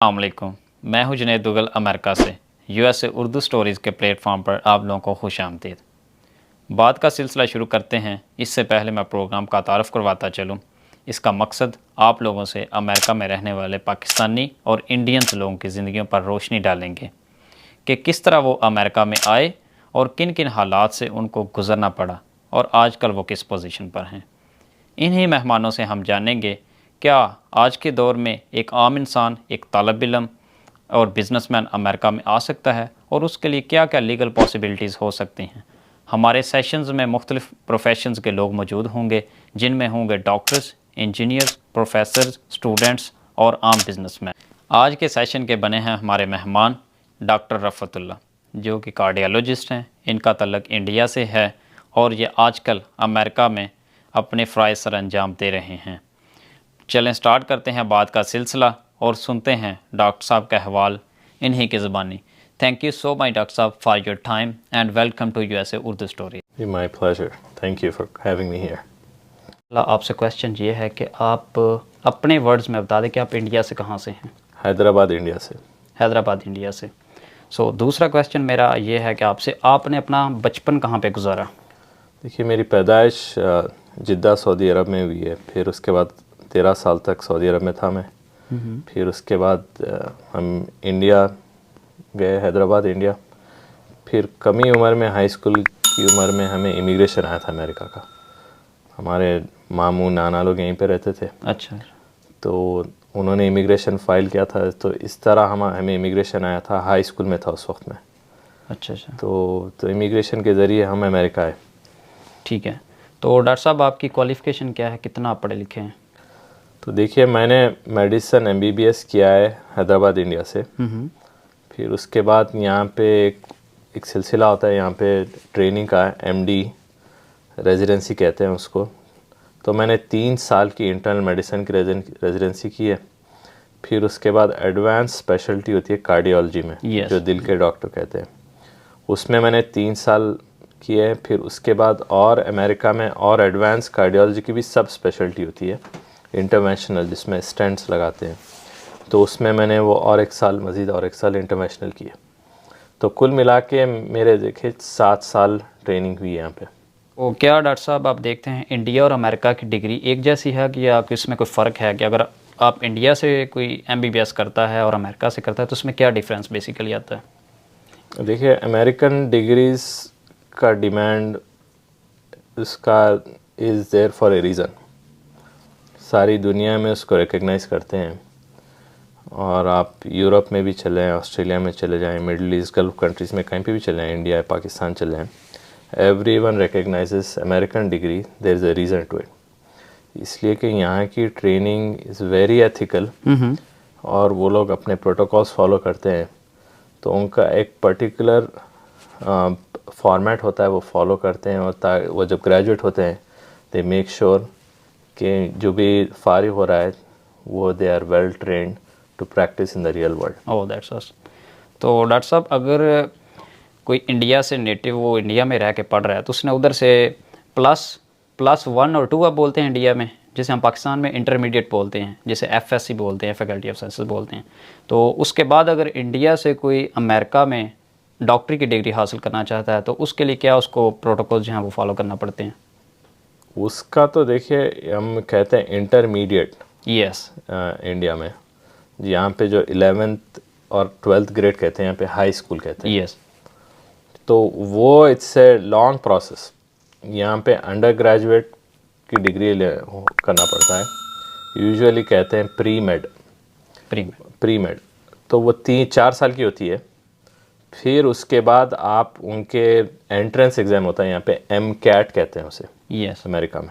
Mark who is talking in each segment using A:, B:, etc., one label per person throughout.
A: अस्सलामुअलैकुम। मैं हूं जुनैद दुगल अमेरिका से। यूएसए उर्दू स्टोरीज़ के प्लेटफॉर्म पर आप लोगों को खुश आमदीद। बात का सिलसिला शुरू करते हैं। इससे पहले मैं प्रोग्राम का तारुफ करवाता चलूं। इसका मकसद आप लोगों से अमेरिका में रहने वाले पाकिस्तानी और इंडियंस लोगों की ज़िंदगियों पर रोशनी डालेंगे कि किस तरह वो अमेरिका में आए और किन किन हालात से उनको गुजरना पड़ा और आजकल वो किस पोजीशन पर हैं। इन्हीं मेहमानों से हम जानेंगे क्या आज के दौर में एक आम इंसान, एक तालिब इल्म और बिजनेसमैन अमेरिका में आ सकता है और उसके लिए क्या क्या लीगल पॉसिबिलिटीज़ हो सकती हैं। हमारे सेशंस में मुख्तलिफ प्रोफेशंस के लोग मौजूद होंगे, जिनमें होंगे डॉक्टर्स, इंजीनियर्स, प्रोफेसर्स, स्टूडेंट्स और आम बिजनेसमैन। आज के सेशन के बने हैं हमारे मेहमान डॉक्टर रफ़तुल्लाह, जो कि कार्डियोलॉजिस्ट हैं। इनका तल्लुक़ इंडिया से है और ये आजकल अमेरिका में अपने फ़राइज़ सर अंजाम दे रहे हैं। चलें स्टार्ट करते हैं बात का सिलसिला और सुनते हैं डॉक्टर साहब का अहवाल इन्हीं की ज़बानी। Thank you so much doctor साहब for your time and welcome to USA Urdu story.
B: My pleasure, thank you for having me here.
A: आपसे क्वेश्चन ये है कि आप अपने वर्ड्स में बता दें कि आप इंडिया से कहाँ से हैं।
B: हैदराबाद, इंडिया से।
A: हैदराबाद, इंडिया से। दूसरा क्वेश्चन मेरा ये है कि आपसे आपने अपना बचपन कहाँ पे गुजारा।
B: देखिए, मेरी पैदाइश जिद्दा सऊदी अरब में हुई है। फिर उसके बाद 13 साल तक सऊदी अरब में था मैं। फिर उसके बाद हम इंडिया गए, हैदराबाद, इंडिया। फिर कमी उम्र में, हाई स्कूल की उम्र में हमें इमिग्रेशन आया था अमेरिका का। हमारे मामू नाना लोग यहीं पे रहते थे।
A: अच्छा।
B: तो उन्होंने इमिग्रेशन फ़ाइल किया था, तो इस तरह हमें इमिग्रेशन आया था। हाई स्कूल में था उस वक्त में।
A: अच्छा।
B: तो इमिग्रेशन के ज़रिए हम अमेरिका आए।
A: ठीक है। तो डॉक्टर साहब आपकी क्वालिफ़िकेशन क्या है, कितना आप पढ़े लिखे हैं।
B: तो देखिए, मैंने मेडिसिन MBBS किया है हैदराबाद, इंडिया से। फिर उसके बाद यहाँ पे एक सिलसिला होता है यहाँ पे ट्रेनिंग का, MD रेजिडेंसी कहते हैं उसको। तो मैंने 3 साल की इंटरनल मेडिसिन की रेजिडेंसी की है। फिर उसके बाद एडवांस स्पेशलिटी होती है कार्डियोलॉजी में, जो दिल के डॉक्टर कहते हैं, उसमें मैंने 3 साल किए हैं। फिर उसके बाद और अमेरिका में और एडवांस कार्डियोलॉजी की भी सब स्पेशलिटी होती है, इंटरवेंशनल, जिसमें स्टेंट्स लगाते हैं। तो उसमें मैंने वो और 1 साल मज़ीद और 1 साल इंटरवेंशनल किए। तो कुल मिला के मेरे देखिए 7 साल ट्रेनिंग हुई है यहाँ पे।
A: तो क्या डॉक्टर साहब आप देखते हैं इंडिया और अमेरिका की डिग्री एक जैसी है कि या इसमें कोई फ़र्क है कि अगर आप इंडिया से कोई MBBS करता है और अमेरिका से करता है तो उसमें क्या डिफरेंस बेसिकली आता है।
B: देखिए, अमेरिकन डिग्रीज़ का डिमांड उसका is there for a reason. सारी दुनिया में उसको रिकग्नाइज़ करते हैं। और आप यूरोप में भी चले जाएँ, ऑस्ट्रेलिया में चले जाएँ, मिडल ईस्ट गल्फ कंट्रीज़ में कहीं पे भी चले जाएँ, इंडिया, पाकिस्तान चले जाएँ, everyone recognizes American degree. There is a reason to it. इसलिए कि यहाँ की ट्रेनिंग इज़ वेरी एथिकल और वो लोग अपने प्रोटोकॉल्स फॉलो करते हैं। तो उनका एक पर्टिकुलर फॉर्मेट होता है, वो फॉलो करते हैं। और वो जब ग्रेजुएट होते हैं, दे मेक श्योर कि जो भी फारिग हो रहा है वो they are well trained to practice in the real world.
A: Oh that's us. तो डॉक्टर साहब अगर कोई इंडिया से नेटिव वो इंडिया में रह के पढ़ रहा है तो उसने उधर से +1 और 2 आप बोलते हैं इंडिया में, जैसे हम पाकिस्तान में इंटरमीडिएट बोलते हैं, जैसे FSC बोलते हैं, फैकल्टी ऑफ साइंसेस बोलते हैं। तो उसके बाद अगर इंडिया से कोई अमेरिका में डॉक्टरी की डिग्री हासिल करना चाहता है तो उसके लिए क्या उसको प्रोटोकॉल जो हैं वो फॉलो करना पड़ते हैं।
B: उसका तो देखिए, हम कहते हैं इंटरमीडिएट।
A: यस।
B: इंडिया में यहाँ पे जो 11th और 12th ग्रेड कहते हैं, यहाँ पे हाई स्कूल कहते हैं।
A: यस।
B: तो वो इट्स ए लॉन्ग प्रोसेस। यहाँ पे अंडर ग्रेजुएट की डिग्री करना पड़ता है। यूजुअली कहते हैं प्री मेड। तो वो 3-4 साल की होती है। फिर उसके बाद आप उनके एंट्रेंस एग्ज़ाम होता है, यहाँ पे MCAT कहते हैं उसे।
A: यस।
B: अमेरिका में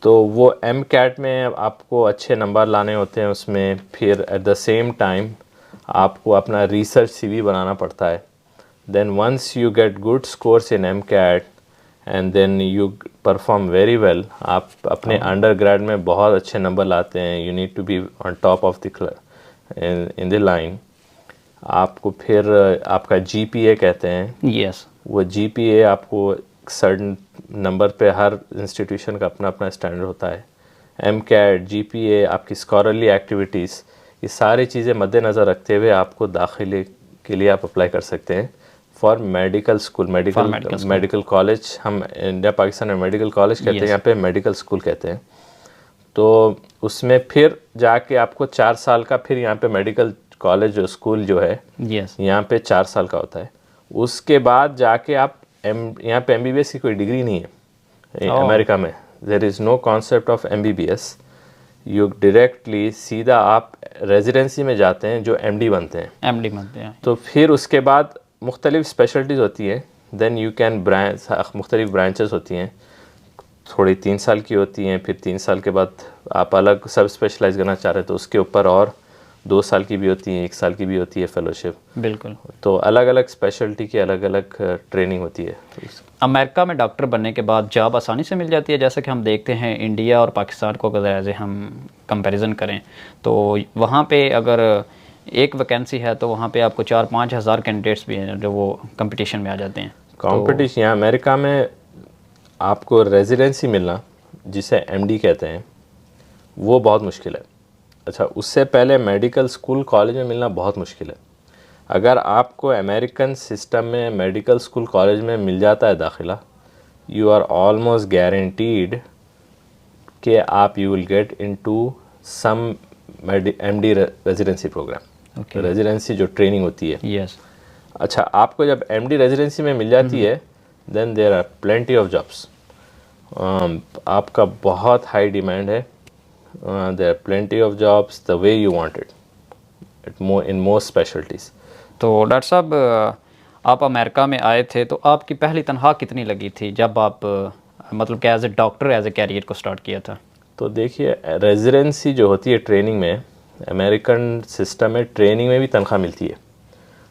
B: तो वो MCAT में आपको अच्छे नंबर लाने होते हैं उसमें। फिर एट द सेम टाइम आपको अपना रिसर्च CV बनाना पड़ता है। Then once you get good scores in MCAT and then you perform very well, आप अपने अंडर ग्रेड में बहुत अच्छे नंबर लाते हैं। You need to be on top of the in the line. आपको फिर आपका GPA कहते हैं।
A: यस।
B: वो GPA आपको सर्टन नंबर पे, हर इंस्टीट्यूशन का अपना अपना स्टैंडर्ड होता है। MCAT, GPA, आपकी स्कॉलरली एक्टिविटीज़, ये सारी चीज़ें मद्देनज़र रखते हुए आपको दाखिले के लिए आप अप्लाई कर सकते हैं for medical school. Medical college, हम इंडिया पाकिस्तान में मेडिकल कॉलेज कहते हैं, यहाँ पे मेडिकल स्कूल कहते हैं। तो उसमें फिर जाके आपको 4 साल का, फिर यहाँ पे मेडिकल कॉलेज जो स्कूल जो है यहाँ पे 4 साल का होता है। उसके बाद जाके आप यहाँ पे MBBS की कोई डिग्री नहीं है अमेरिका में। There is no concept of MBBS। You directly सीधा आप रेजिडेंसी में जाते हैं जो MD बनते हैं। तो फिर उसके बाद मुख्तलिफ स्पेशलिटीज़ होती हैं। देन यू कैन ब्रांच, मुख्तलिफ ब्रांचेस होती हैं, थोड़ी 3 साल की होती हैं, फिर 3 साल के बाद आप अलग सब स्पेशलाइज करना चाह रहे हैं तो उसके ऊपर और 2 साल की भी होती है, 1 साल की भी होती है फेलोशिप।
A: बिल्कुल।
B: तो अलग अलग स्पेशलिटी की अलग अलग ट्रेनिंग होती है।
A: अमेरिका में डॉक्टर बनने के बाद जॉब आसानी से मिल जाती है, जैसे कि हम देखते हैं इंडिया और पाकिस्तान को अगर एज हम कंपैरिजन करें तो वहाँ पे अगर एक वैकेंसी है तो वहाँ पे आपको 4-5 हज़ार कैंडिडेट्स भी हैं जो वो कंपटीशन में आ जाते हैं।
B: कंपटीशन यहाँ अमेरिका में आपको रेजिडेंसी मिलना, जिसे MD कहते हैं, वो बहुत मुश्किल है। अच्छा, उससे पहले मेडिकल स्कूल कॉलेज में मिलना बहुत मुश्किल है। अगर आपको अमेरिकन सिस्टम में मेडिकल स्कूल कॉलेज में मिल जाता है दाखिला, यू आर ऑलमोस्ट गारंटीड कि आप you will get into some MD residency program. Residency जो ट्रेनिंग होती है।
A: यस।
B: अच्छा, आपको जब MD रेजिडेंसी में मिल जाती है, then there are plenty of jobs. आपका बहुत हाई डिमांड है। There are plenty of jobs the way you want it in most specialties.
A: तो डॉक्टर साहब, आप अमेरिका में आए थे तो आपकी पहली तनख्वाह कितनी लगी थी जब आप मतलब कि as a doctor as a career को स्टार्ट किया था?
B: तो देखिए, रेजिडेंसी जो होती है ट्रेनिंग में, अमेरिकन सिस्टम में ट्रेनिंग में भी तनख्वाह मिलती है।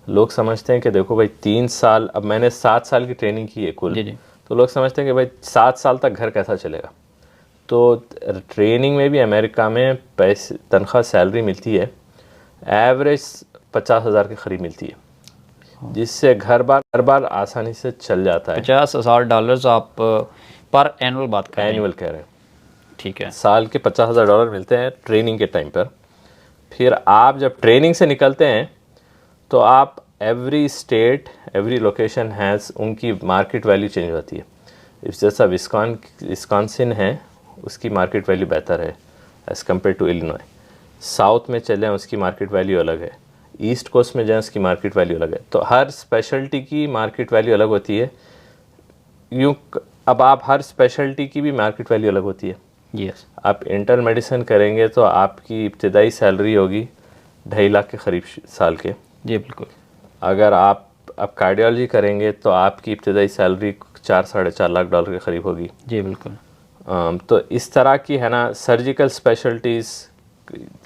B: लोग समझते हैं कि देखो भाई 3 साल, अब मैंने 7 साल की ट्रेनिंग की है कुल।
A: जी।
B: तो लोग समझते हैं कि भाई 7 साल तक घर कैसा चलेगा। तो ट्रेनिंग में भी अमेरिका में पैसे, तनख्वाह, सैलरी मिलती है, एवरेज 50,000 के करीब मिलती है, जिससे घर बार आसानी से चल जाता है।
A: $50,000 आप पर एनुअल बात कर रहे हैं?
B: एनुअल कह रहे हैं।
A: ठीक है।
B: साल के $50,000 मिलते हैं ट्रेनिंग के टाइम पर। फिर आप जब ट्रेनिंग से निकलते हैं तो आप every state, every location has उनकी मार्केट वैल्यू चेंज होती है। इस जैसा विस्कॉन्सिन है, उसकी मार्केट वैल्यू बेहतर है as compared to Illinois. South में चले उसकी मार्केट वैल्यू अलग है, ईस्ट कोस्ट में जाएँ उसकी मार्केट वैल्यू अलग है। तो हर स्पेशलिटी की मार्केट वैल्यू अलग होती है। अब आप हर स्पेशलिटी की भी मार्केट वैल्यू अलग होती है।
A: यस।
B: आप इंटरनल मेडिसिन करेंगे तो आपकी इब्तदाई सैलरी होगी 2.5 लाख के करीब साल के।
A: जी बिल्कुल।
B: अगर आप कार्डियोलॉजी करेंगे तो आपकी इब्तदाई सैलरी $4-4.5 लाख के करीब होगी।
A: जी बिल्कुल।
B: तो इस तरह की है ना, सर्जिकल स्पेशलिटीज़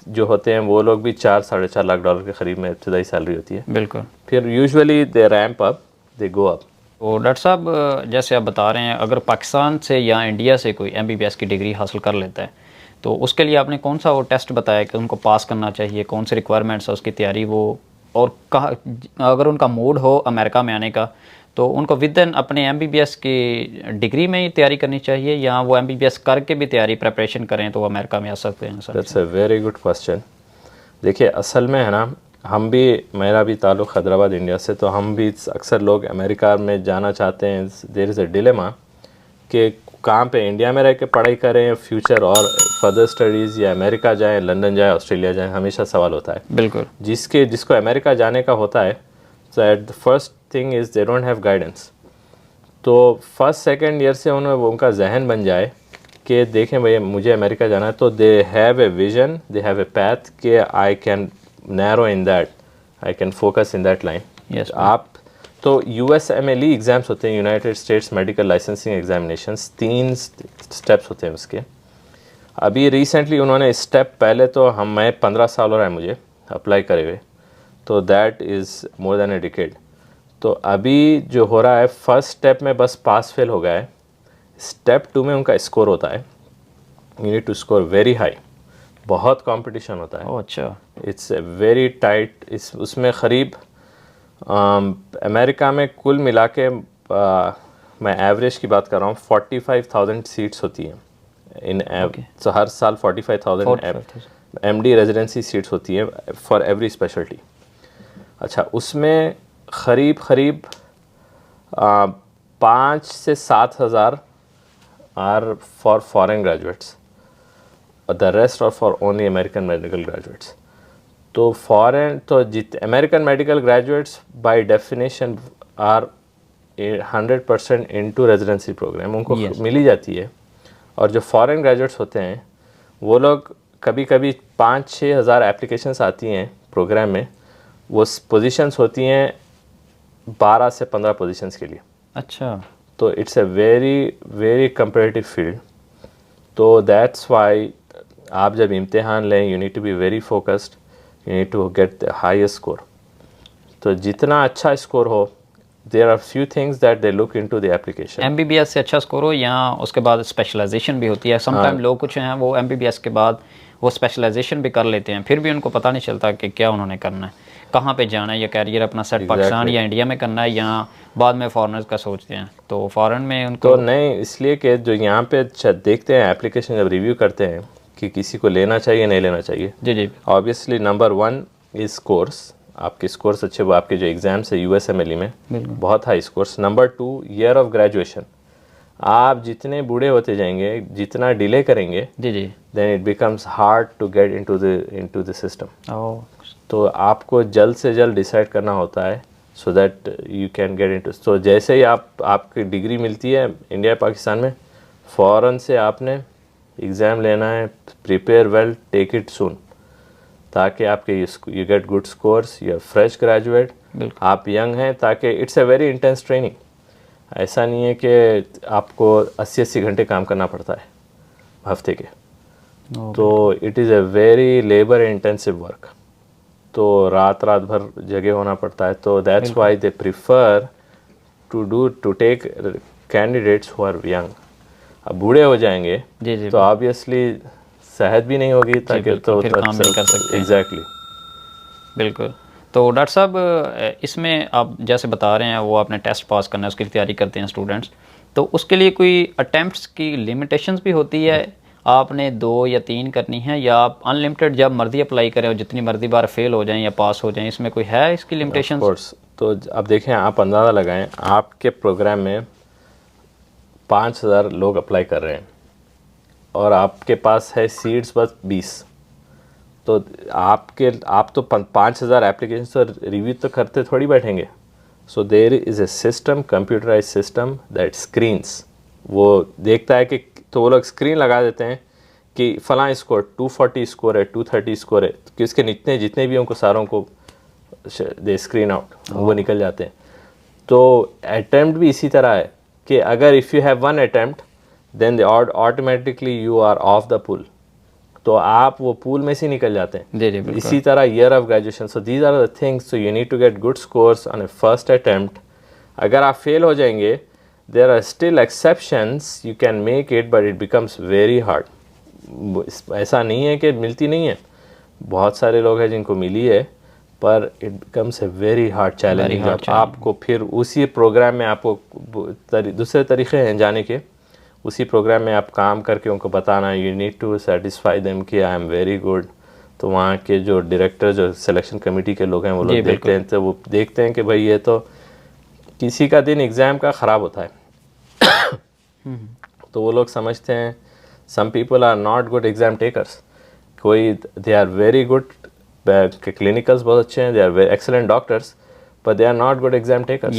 B: जो होते हैं वो लोग भी $4-4.5 लाख के करीब में इब्तदाई सैलरी होती है।
A: बिल्कुल।
B: फिर usually they ramp up, they go up.
A: तो डॉक्टर साहब, जैसे आप बता रहे हैं, अगर पाकिस्तान से या इंडिया से कोई MBBS की डिग्री हासिल कर लेता है तो उसके लिए आपने कौन सा वो टेस्ट बताया कि उनको पास करना चाहिए, कौन सी रिक्वायरमेंट्स है उसकी तैयारी, वो और कहाँ, अगर उनका मूड हो अमेरिका में आने का तो उनको विदिन अपने MBBS की डिग्री में ही तैयारी करनी चाहिए या वो MBBS करके भी तैयारी प्रिपरेशन करें तो वो अमेरिका में आ सकते हैं? Sir,
B: that's a very good question. देखिए, असल में है ना, हम भी, मेरा भी ताल्लुक़ हैदराबाद इंडिया से, तो हम भी अक्सर लोग अमेरिका में जाना चाहते हैं। देयर इज़ अ डिलेमा कि कहाँ पे, इंडिया में रह के पढ़ाई करें फ्यूचर और फर्दर स्टडीज़, या अमेरिका जाएं, लंदन जाएं, ऑस्ट्रेलिया जाएं, हमेशा सवाल होता है।
A: बिल्कुल।
B: जिसको अमेरिका जाने का होता है, so at the first thing is they don't have guidance। तो फर्स्ट सेकंड ईयर से उनका जहन बन जाए कि देखें भाई मुझे अमेरिका जाना है, तो they have a vision, they have a path कि I can narrow in that, I can focus in that line.
A: Yes.
B: आप तो USMLE एग्ज़ाम्स होते हैं, United States medical licensing examinations, 3 steps होते हैं उसके। अभी रिसेंटली उन्होंने स्टेप, पहले तो मैं 15 साल हो रहा है मुझे अप्लाई करे हुए, तो that is more than a decade. तो अभी जो हो रहा है, फर्स्ट स्टेप में बस पास फेल हो गया है। स्टेप 2 में उनका स्कोर होता है, you need to score very high, बहुत कंपटीशन होता है।
A: ओह अच्छा।
B: It's very tight. उसमें करीब अमेरिका में कुल मिला के मैं एवरेज की बात कर रहा हूँ, 45,000 सीट्स होती हैं इन तो हर साल 45,000 MD रेजिडेंसी सीट्स होती हैं फॉर एवरी स्पेशलिटी। अच्छा, उसमें करीब 5 से 7 हज़ार are for foreign graduates, the rest are for only American medical graduates. तो फॉरेन तो American medical graduates by definition are 100% into residency program, उनको मिली जाती है। और जो फॉरेन ग्रेजुएट्स होते हैं वो लोग कभी कभी 5-6 हज़ार एप्लीकेशंस आती हैं प्रोग्राम में, वो पोजीशंस होती हैं 12 से 15 पोजीशंस के लिए।
A: अच्छा,
B: तो it's a very comparative field. तो दैट्स वाई आप जब इम्तिहान लें, you need to be very focused, you need to get the highest score. तो जितना अच्छा स्कोर हो, there are few things that they look into the application.
A: MBBS से अच्छा स्कोर हो या उसके बाद स्पेशलाइजेशन भी होती है। समटाइम लोग कुछ हैं वो MBBS के बाद वो स्पेशलाइजेशन भी कर लेते हैं, फिर भी उनको पता नहीं चलता कि क्या उन्होंने करना है, कहाँ पे जाना है, या कैरियर अपना सेट पाकिस्तान या इंडिया में करना है, या बाद में फॉरेनर्स का सोचते हैं। तो फॉरेन में उनको
B: तो नहीं, इसलिए कि जो यहाँ पे देखते हैं एप्लीकेशन जब रिव्यू करते हैं कि किसी को लेना चाहिए नहीं लेना चाहिए,
A: जी
B: ऑब्वियसली नंबर 1 इज स्कोर्स, आपके स्कोर्स अच्छे, वो आपके जो एग्ज़ाम्स है USMLE में बहुत high scores. Number 2 year of graduation, आप जितने बूढ़े होते जाएंगे, जितना डिले करेंगे,
A: जी
B: then it becomes hard to get into the system. तो आपको जल्द से जल्द डिसाइड करना होता है so that you can get into. तो जैसे ही आपकी डिग्री मिलती है इंडिया पाकिस्तान में, फ़ौरन से आपने एग्ज़ाम लेना है, prepare well, take it soon, ताकि आपके you get good scores, you are fresh graduate, आप यंग हैं, ताकि it's a very intense training. ऐसा नहीं है कि आपको 80-80 घंटे काम करना पड़ता है हफ्ते के। तो it is a very labour intensive work, तो रात भर जगह होना पड़ता है। तो that's why they prefer to take candidates who are young. अब बूढ़े हो जाएंगे तो ऑब्वियसली सेहत भी नहीं होगी, ताकि तो
A: फिर काम नहीं कर सकते।
B: एग्जैक्टली,
A: बिल्कुल। तो डॉक्टर साहब, इसमें आप जैसे बता रहे हैं वो आपने टेस्ट पास करना है, उसकी तैयारी करते हैं स्टूडेंट्स, तो उसके लिए कोई अटेम्प्ट्स की लिमिटेशंस भी होती है? आपने 2 या 3 करनी है, या आप अनलिमिटेड जब मर्जी अप्लाई करें और जितनी मर्जी बार फेल हो जाएं या पास हो जाएं, इसमें कोई है इसकी लिमिटेशंस?
B: कोर्स तो अब देखें, आप अंदाज़ा लगाएं, आपके प्रोग्राम में 5,000 लोग अप्लाई कर रहे हैं और आपके पास है सीट्स बस 20। तो आप तो 5,000 एप्लीकेशन तो रिव्यू तो करते थोड़ी बैठेंगे। So there is a system, computerize system that screens, वो देखता है कि, तो वो लोग स्क्रीन लगा देते हैं कि फ़लाँ स्कोर 240 स्कोर है, 230 स्कोर है, कि उसके जितने भी उनको सारों को दे स्क्रीन आउट, वो निकल जाते हैं। तो अटैम्प्ट भी इसी तरह है कि अगर if you have 1 attempt then they automatically you are off the pool, तो आप वो पूल में से निकल जाते हैं। इसी तरह year of graduation, so these are the things, so you need to get good scores on a first attempt. अगर आप फेल हो जाएंगे, there are still exceptions, you can make it, but it becomes very hard. ऐसा नहीं है कि मिलती नहीं है, बहुत सारे लोग हैं जिनको मिली है, पर it becomes a very hard challenge. आपको फिर उसी प्रोग्राम में आपको दूसरे तरीके हैं जाने के, उसी प्रोग्राम में आप काम करके उनको बताना, you need to satisfy them कि आई एम वेरी गुड। तो वहाँ के जो डायरेक्टर, जो सिलेक्शन कमेटी के लोग हैं, वो लोग देखते हैं, तो वो देखते हैं कि भाई ये तो किसी का दिन एग्ज़ाम का ख़राब होता है तो वो लोग समझते हैं, some people are not good exam takers, कोई they are very good, clinicals बहुत अच्छे हैं, they are very excellent doctors, but they are not good exam takers.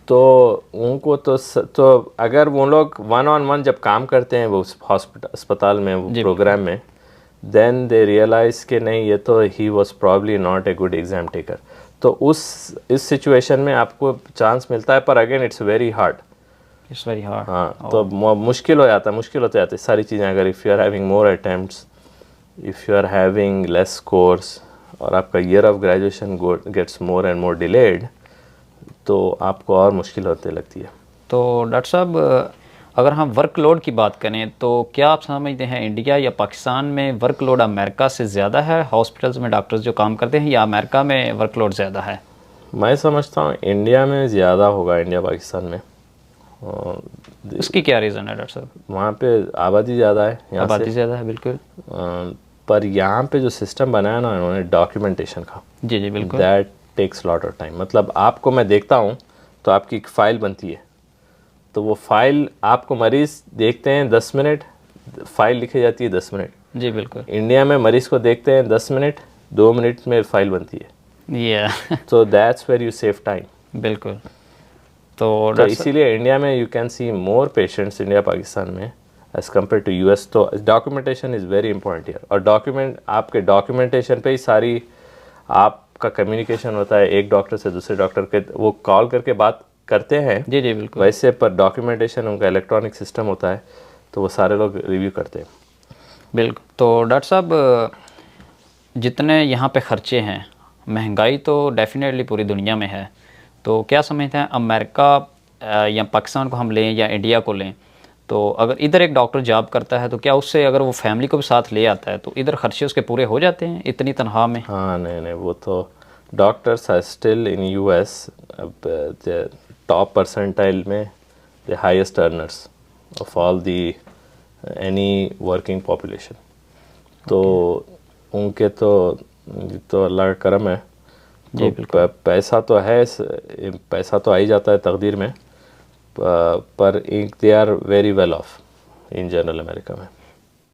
B: तो उनको तो अगर वो लोग 1-on-1 जब काम करते हैं वो अस्पताल में, वो प्रोग्राम में, then they realize कि नहीं, ये तो he was probably not a good exam taker। तो इस सिचुएशन में आपको चांस मिलता है, पर अगेन इट्स वेरी हार्ड। हाँ, तो मुश्किल होते जाते सारी चीज़ें। अगर if you are having more attempts, if you are having less scores, और आपका year of graduation gets more and more delayed, तो आपको और मुश्किल होते लगती है।
A: तो डॉक्टर साहब, अगर हम वर्कलोड की बात करें, तो क्या आप समझते हैं इंडिया या पाकिस्तान में वर्कलोड अमेरिका से ज़्यादा है, हॉस्पिटल्स में डॉक्टर्स जो काम करते हैं, या अमेरिका में वर्कलोड ज़्यादा है?
B: मैं समझता हूँ इंडिया में ज़्यादा होगा, इंडिया पाकिस्तान में।
A: उसकी क्या रीज़न है डॉक्टर साहब?
B: वहाँ पे आबादी ज़्यादा है,
A: आबादी ज़्यादा है, बिल्कुल।
B: पर यहाँ पे जो सिस्टम बनाया ना उन्होंने डॉक्यूमेंटेशन का,
A: जी जी बिल्कुल।
B: That takes lot of time. मतलब आपको मैं देखता हूँ तो आपकी एक फ़ाइल बनती है, तो वो फाइल आपको मरीज़ देखते हैं 10 मिनट, फाइल लिखी जाती है 10 मिनट।
A: जी बिल्कुल।
B: इंडिया में मरीज़ को देखते हैं 10 मिनट, 2 मिनट में फाइल बनती है।
A: या
B: तो that's where you save time.
A: बिल्कुल। तो
B: तो
A: डॉक्टर साहब,
B: इसीलिए इंडिया में you can see more patients, India Pakistan में एज कम्पेयर टू यूएस। तो documentation is very important here. और आपके डॉक्यूमेंटेशन पे ही सारी आपका कम्युनिकेशन होता है, एक डॉक्टर से दूसरे डॉक्टर के वो कॉल करके बात करते हैं
A: जी जी बिल्कुल।
B: वैसे, पर डॉक्यूमेंटेशन उनका इलेक्ट्रॉनिक सिस्टम होता है, तो वो सारे लोग रिव्यू करते हैं।
A: बिल्कुल। तो डॉक्टर साहब, जितने यहाँ पे ख़र्चे हैं, महंगाई तो डेफिनेटली पूरी दुनिया में है, तो क्या समझते हैं अमेरिका या पाकिस्तान को हम लें या इंडिया को लें, तो अगर इधर एक डॉक्टर जॉब करता है तो क्या उससे अगर वो फैमिली को भी साथ ले आता है तो इधर खर्चे उसके पूरे हो जाते हैं इतनी तनख्वाह में?
B: हाँ नहीं, वो तो doctors are still in US top percentile में, the highest earners of all the any working population. तो उनके तो अल्लाह का करम है।
A: जी
B: तो पैसा तो है, पैसा तो आ ही जाता है तकदीर में, पर they are very well off in general America में।